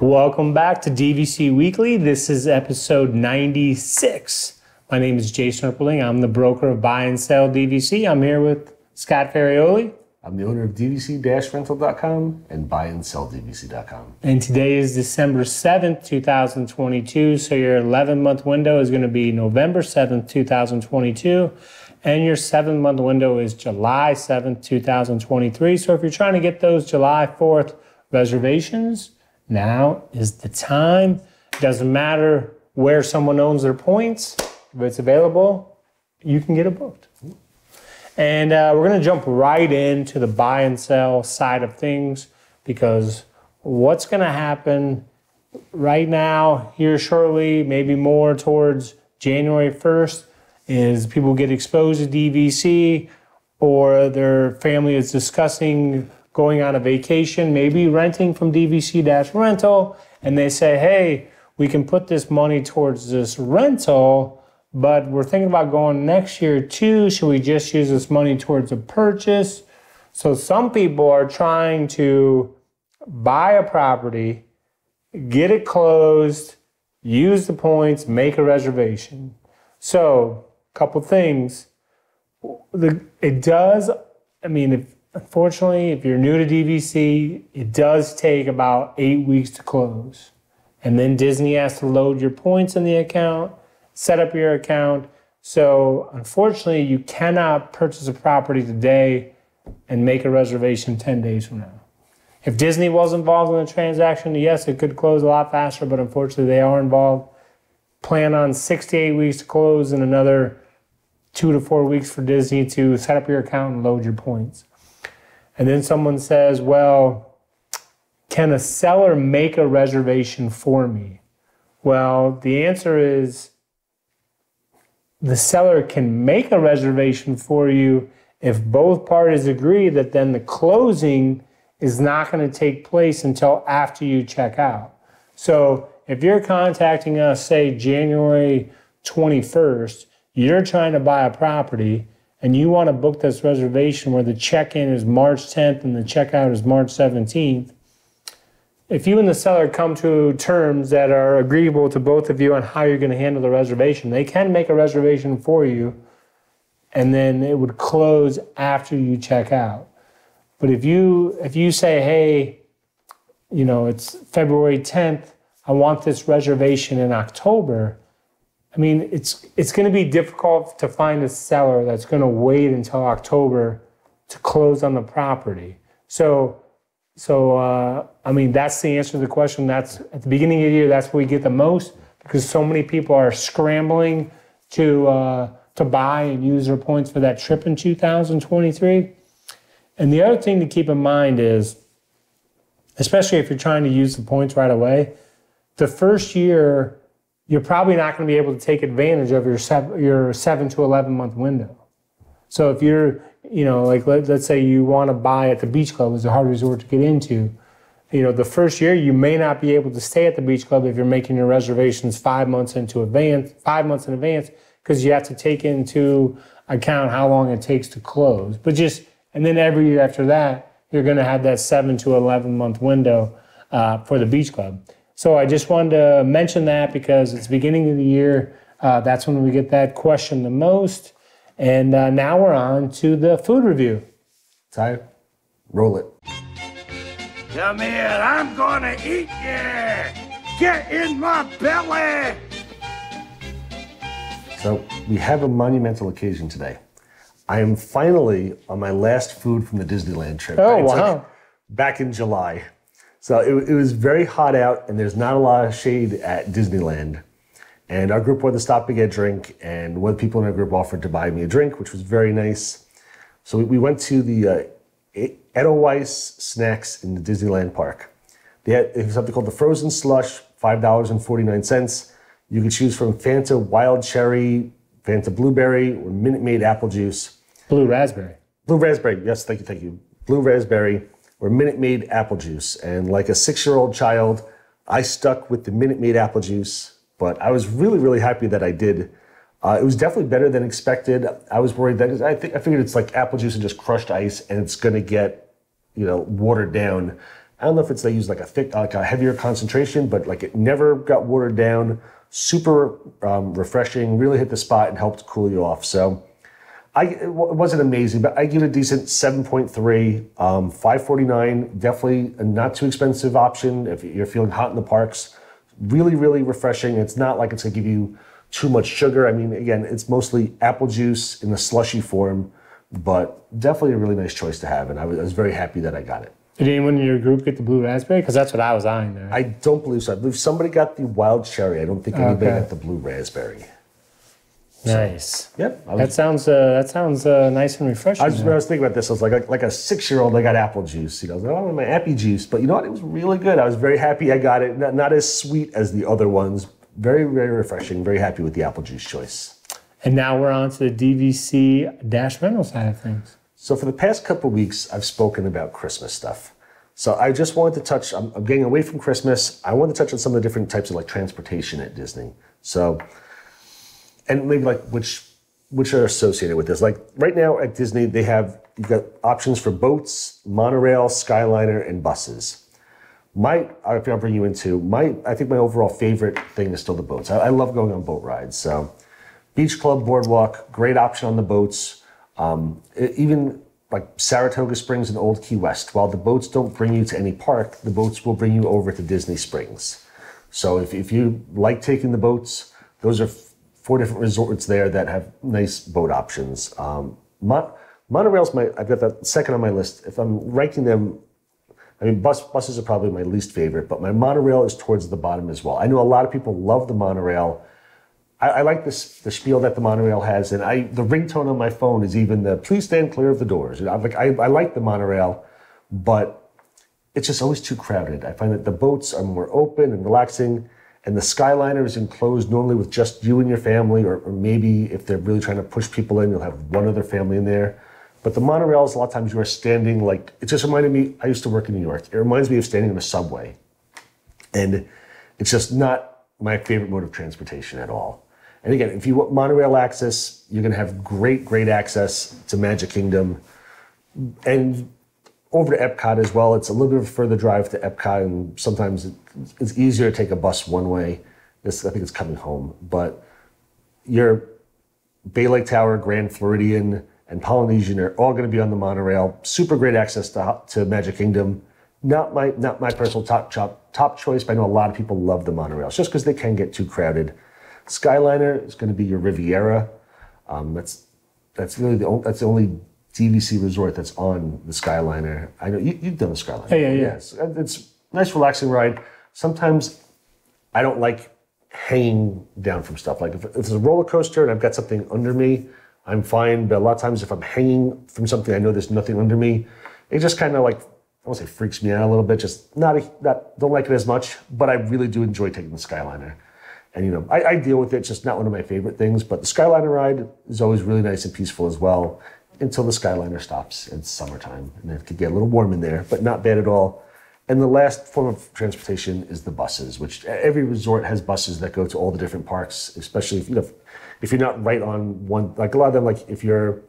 Welcome back to DVC Weekly. This is episode 96. My name is Jason Erpeling. I'm the broker of Buy and Sell DVC. I'm here with Scott Ferrioli. I'm the owner of DVC-Rental.com and BuyandSellDVC.com. And today is December 7th, 2022. So your 11-month window is going to be November 7th, 2022. And your 7-month window is July 7th, 2023. So if you're trying to get those July 4th reservations, now is the time. It doesn't matter where someone owns their points. If it's available, you can get it booked. And we're going to jump right into the buy and sell side of things, because what's going to happen right now, here shortly, maybe more towards January 1st, is people get exposed to DVC, or their family is discussing going on a vacation, maybe renting from DVC-Rental, and they say, hey, we can put this money towards this rental, but we're thinking about going next year too. Should we just use this money towards a purchase? So some people are trying to buy a property, get it closed, use the points, make a reservation. So a couple things. Unfortunately, if you're new to DVC, it does take about 8 weeks to close. And then Disney has to load your points in the account, set up your account. So unfortunately, you cannot purchase a property today and make a reservation 10 days from now. If Disney was involved in the transaction, yes, it could close a lot faster, but unfortunately they are involved. Plan on 6 to 8 weeks to close and another 2 to 4 weeks for Disney to set up your account and load your points. And then someone says, well, can a seller make a reservation for me? Well, the answer is the seller can make a reservation for you if both parties agree that then the closing is not going to take place until after you check out. So if you're contacting us, say January 21st, you're trying to buy a property, and you want to book this reservation where the check-in is March 10th and the checkout is March 17th, if you and the seller come to terms that are agreeable to both of you on how you're going to handle the reservation, they can make a reservation for you, and then it would close after you check out. But if you say, hey, it's February 10th, I want this reservation in October, it's going to be difficult to find a seller that's going to wait until October to close on the property. So that's the answer to the question. That's at the beginning of the year, that's where we get the most, because so many people are scrambling to buy and use their points for that trip in 2023. And the other thing to keep in mind is, especially if you're trying to use the points right away, the first year, you're probably not going to be able to take advantage of your 7 to 11 month window. So if you're, let's say you want to buy at the beach club, it's a hard resort to get into. The first year you may not be able to stay at the beach club if you're making your reservations 5 months in advance, because you have to take into account how long it takes to close. And then every year after that, you're going to have that 7 to 11 month window for the beach club. So I just wanted to mention that because it's the beginning of the year. That's when we get that question the most. And now we're on to the food review. Ty, roll it. Come here, I'm gonna eat you! Get in my belly! So we have a monumental occasion today. I am finally on my last food from the Disneyland trip. Oh, wow. Back in July. So it was very hot out, and there's not a lot of shade at Disneyland. And our group wanted to stop and get a drink, and one of the people in our group offered to buy me a drink, which was very nice. So we went to the Edelweiss Snacks in the Disneyland Park. They have something called the Frozen Slush, $5.49. You can choose from Fanta Wild Cherry, Fanta Blueberry, or Minute Maid Apple Juice. Blue Raspberry. Blue Raspberry, yes, thank you. Blue Raspberry or Minute Maid Apple Juice. And like a 6-year-old child, I stuck with the Minute Maid Apple Juice, but I was really, really happy that I did. It was definitely better than expected. I was worried that I figured it's like apple juice and just crushed ice, and it's going to get, watered down. I don't know if it's they use like a heavier concentration, but like it never got watered down. Super refreshing. Really hit the spot and helped cool you off. So it wasn't amazing, but I give it a decent 7.3, $5.49. Definitely a not too expensive option if you're feeling hot in the parks. Really, really refreshing. It's not like it's going to give you too much sugar. I mean, again, it's mostly apple juice in the slushy form, but definitely a really nice choice to have. And I was very happy that I got it. Did anyone in your group get the blue raspberry? Because that's what I was eyeing there. I don't believe so. I believe somebody got the wild cherry. I don't think anybody got the blue raspberry. Nice. Yep. That sounds nice and refreshing. When I was thinking about this, I was like a 6-year-old. I got apple juice. I was like, oh, my appy juice. But you know what? It was really good. I was very happy I got it. Not as sweet as the other ones. Very, very refreshing. Very happy with the apple juice choice. And now we're on to the DVC-Rental side of things. So for the past couple of weeks, I've spoken about Christmas stuff. So I just wanted to touch, I'm getting away from Christmas. I wanted to touch on some of the different types of like transportation at Disney. So, and maybe like which are associated with this. Like right now at Disney, you've got options for boats, monorail, Skyliner, and buses. If I'll bring you into, I think my overall favorite thing is still the boats. I love going on boat rides. So Beach Club, Boardwalk, great option on the boats. Even like Saratoga Springs and Old Key West, while the boats don't bring you to any park, the boats will bring you over to Disney Springs. So if you like taking the boats, those are 4 different resorts there that have nice boat options. Monorail's I've got that second on my list. If I'm ranking them, I mean, buses are probably my least favorite, but my monorail is towards the bottom as well. I know a lot of people love the monorail. I like the spiel that the monorail has, and the ringtone on my phone is even the "Please stand clear of the doors." I like the monorail, but it's just always too crowded. I find that the boats are more open and relaxing, and the Skyliner is enclosed normally with just you and your family, or maybe if they're really trying to push people in, you'll have one other family in there. But the monorails, a lot of times you are standing like, it just reminded me, I used to work in New York. It reminds me of standing in a subway. And it's just not my favorite mode of transportation at all. And again, if you want monorail access, you're going to have great, great access to Magic Kingdom and over to Epcot as well. It's a little bit of a further drive to Epcot, and sometimes it's easier to take a bus one way. I think it's coming home. But your Bay Lake Tower, Grand Floridian, and Polynesian are all going to be on the monorail. Super great access to Magic Kingdom. Not my personal top choice, but I know a lot of people love the monorails just because they can get too crowded. Skyliner is going to be your Riviera. That's really the only DVC resort that's on the Skyliner. I know you've done the Skyliner. Yeah. Yes, it's a nice, relaxing ride. Sometimes I don't like hanging down from stuff. Like if it's a roller coaster and I've got something under me, I'm fine. But a lot of times if I'm hanging from something, I know there's nothing under me. It just kind of like, I won't say freaks me out a little bit. Just don't like it as much. But I really do enjoy taking the Skyliner. And I deal with it. It's just not one of my favorite things. But the Skyliner ride is always really nice and peaceful as well, until the Skyliner stops. It's summertime, and it could get a little warm in there, but not bad at all. And the last form of transportation is the buses, which every resort has buses that go to all the different parks, especially if you're not right on one. Like a lot of them, like if you're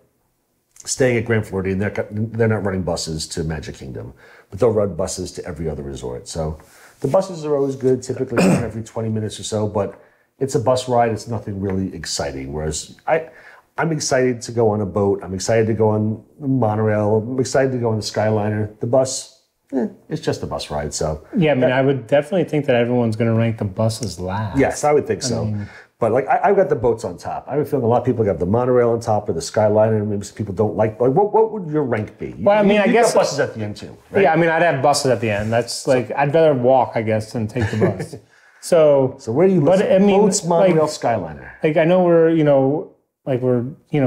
staying at Grand Floridian, they're not running buses to Magic Kingdom, but they'll run buses to every other resort. So the buses are always good, typically every 20 minutes or so, but it's a bus ride. It's nothing really exciting. Whereas I'm excited to go on a boat. I'm excited to go on the monorail. I'm excited to go on the Skyliner. The bus, it's just a bus ride. So yeah, I mean, I would definitely think that everyone's going to rank the buses last. Yes, I would think so. But like I've got the boats on top. I would feel a lot of people have the monorail on top or the Skyliner. Maybe some people don't like. What would your rank be? Well, I mean, I guess buses at the end too. Right? Yeah, I mean, I'd have buses at the end. That's like I'd rather walk, I guess, than take the bus. So where do you look? I mean, boats, monorail, Skyliner. Like I know we're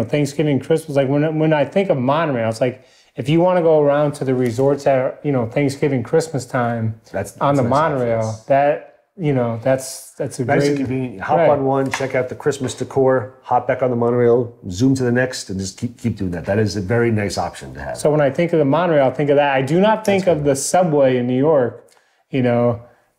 Thanksgiving, Christmas. Like when I think of monorail, it's like if you want to go around to the resorts at Thanksgiving, Christmas time, that's on the monorail. Nice. That's a nice great, and convenient. You hop on one, check out the Christmas decor, hop back on the monorail, zoom to the next, and just keep doing that. That is a very nice option to have. So when I think of the monorail, I think of that. I do not think of the subway in New York,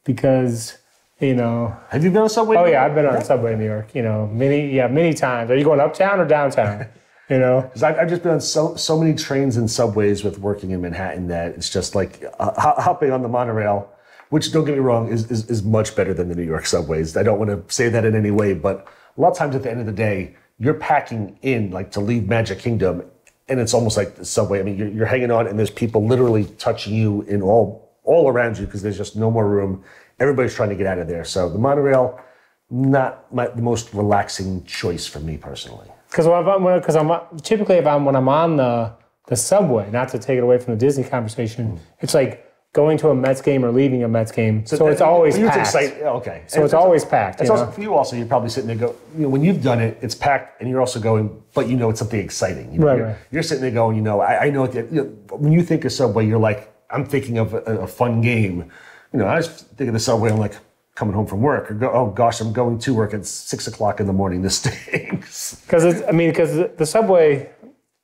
because You know. Have you been on a subway? Oh yeah, I've been on a subway in New York. You know, many times. Are you going uptown or downtown? You know, because I've just been on so many trains and subways with working in Manhattan that it's just like hopping on the monorail, which don't get me wrong is much better than the New York subways. I don't want to say that in any way, but a lot of times at the end of the day, you're packing in like to leave Magic Kingdom, and it's almost like the subway. I mean, you're hanging on, and there's people literally touching you in all around you because there's just no more room. Everybody's trying to get out of there. So the monorail, not the most relaxing choice for me personally. Because typically when I'm on the subway, not to take it away from the Disney conversation, it's like going to a Mets game or leaving a Mets game. So it's always packed. Okay. So it's always packed. It's also, for you also, you're probably sitting there when you've done it, it's packed, and you're also going, but you know it's something exciting. Right. You're sitting there going, I know, when you think of Subway, you're like, I'm thinking of a fun game. I was thinking of the subway, I'm like, coming home from work, or oh gosh, I'm going to work at 6 o'clock in the morning. This stinks. Because the subway,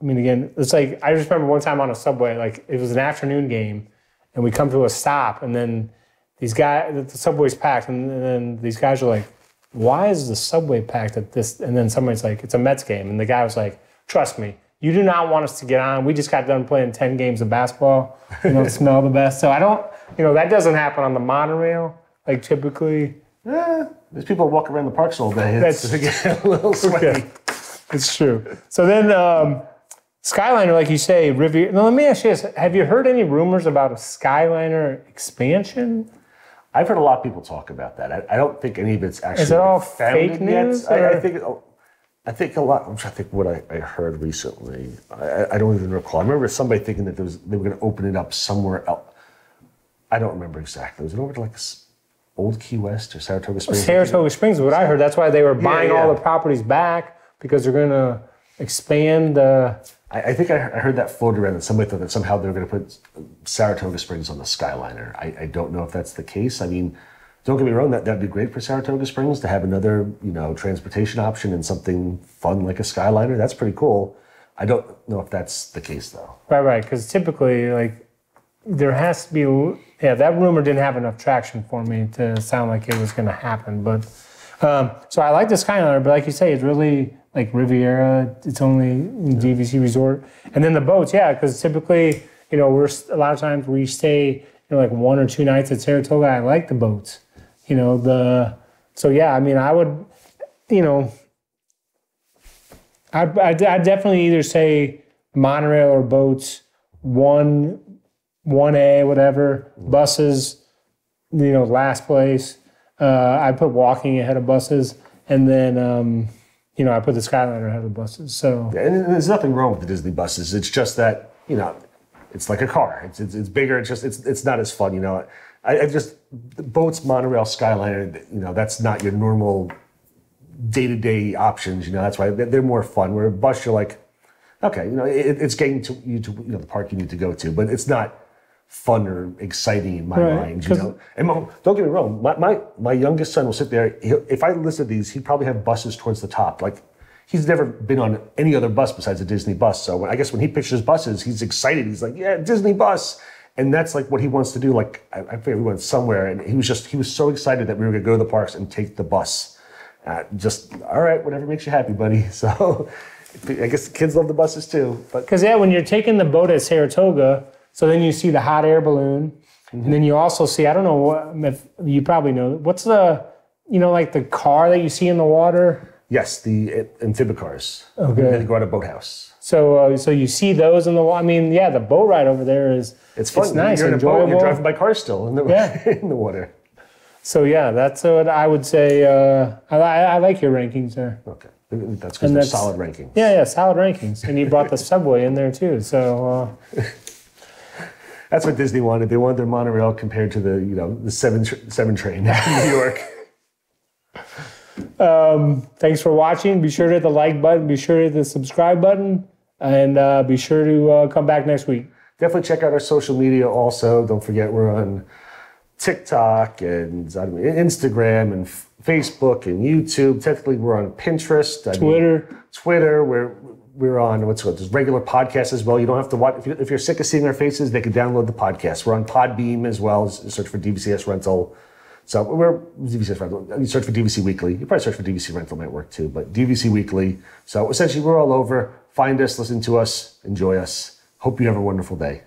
again, it's like, I just remember one time on a subway, like it was an afternoon game, and we come to a stop, and then these guys, the subway's packed, and then these guys are like, why is the subway packed at this? And then somebody's like, it's a Mets game. And the guy was like, trust me, you do not want us to get on. We just got done playing 10 games of basketball. You don't smell the best. So I don't, that doesn't happen on the monorail, like typically. Yeah, there's people walking around the parks all day. It's a little sweaty. Okay. It's true. So then Skyliner, like you say, Riviera. Now let me ask you this. Have you heard any rumors about a Skyliner expansion? I've heard a lot of people talk about that. I don't think any of it's actually. Is it all fake news? I think a lot. I'm trying to think what I heard recently. I don't even recall. I remember somebody thinking that they were going to open it up somewhere else. I don't remember exactly. Was it over to like Old Key West or Saratoga Springs? Saratoga Springs is what I heard. That's why they were buying all the properties back, because they're going to expand the. I think I heard that floated around, that somebody thought that somehow they were going to put Saratoga Springs on the Skyliner. I don't know if that's the case. I mean, don't get me wrong, that'd be great for Saratoga Springs to have another, transportation option and something fun like a Skyliner. That's pretty cool. I don't know if that's the case though. Right. Because typically, like, there has to be, that rumor didn't have enough traction for me to sound like it was going to happen. But so I like the Skyliner, but like you say, it's really like Riviera. It's only DVC Resort, and then the boats, because typically, we're a lot of times we stay, like 1 or 2 nights at Saratoga. I like the boats, I would, I'd definitely either say monorail or boats, 1A, whatever, buses, last place. I put walking ahead of buses, and then, I put the Skyliner ahead of buses. So, and there's nothing wrong with the Disney buses. It's just that, it's like a car. It's bigger. It's not as fun. Boats, monorail, Skyliner. That's not your normal day-to-day options. That's why they're more fun. Where a bus, you're like, okay, it's getting to you to the park you need to go to, but it's not fun or exciting in my mind, And don't get me wrong, my youngest son will sit there. If I listed these, he'd probably have buses towards the top. Like, he's never been on any other bus besides a Disney bus. So I guess when he pictures buses, he's excited. He's like, yeah, Disney bus. And that's like what he wants to do. Like, I forget, we went somewhere, and he was so excited that we were going to go to the parks and take the bus. All right, whatever makes you happy, buddy. So I guess the kids love the buses too. Because when you're taking the boat at Saratoga, so then you see the hot air balloon, and then you also see, I don't know if you probably know, what's the, like the car that you see in the water? Yes, the amphibicars. Okay. They go out of boathouse. So you see those in the water. The boat ride over there is it's fun. It's nice, you're in enjoyable. A boat, you're driving by car still in the water. So that's what I would say. I like your rankings there. Okay, that's because they're solid rankings. Yeah, solid rankings, and you brought the subway in there too. So. That's what Disney wanted. They wanted their monorail compared to the 7 train in New York. Thanks for watching. Be sure to hit the like button. Be sure to hit the subscribe button. And be sure to come back next week. Definitely check out our social media also. Don't forget we're on TikTok and Instagram and Facebook and YouTube. Technically, we're on Pinterest. Twitter. We're on there's regular podcasts as well. You don't have to watch. If you're sick of seeing our faces, they can download the podcast. We're on Podbeam as well. Search for DVCS Rental. So we're DVC Rental. You search for DVC Weekly. You probably search for DVC Rental might work too, but DVC Weekly. So essentially, we're all over. Find us, listen to us, enjoy us. Hope you have a wonderful day.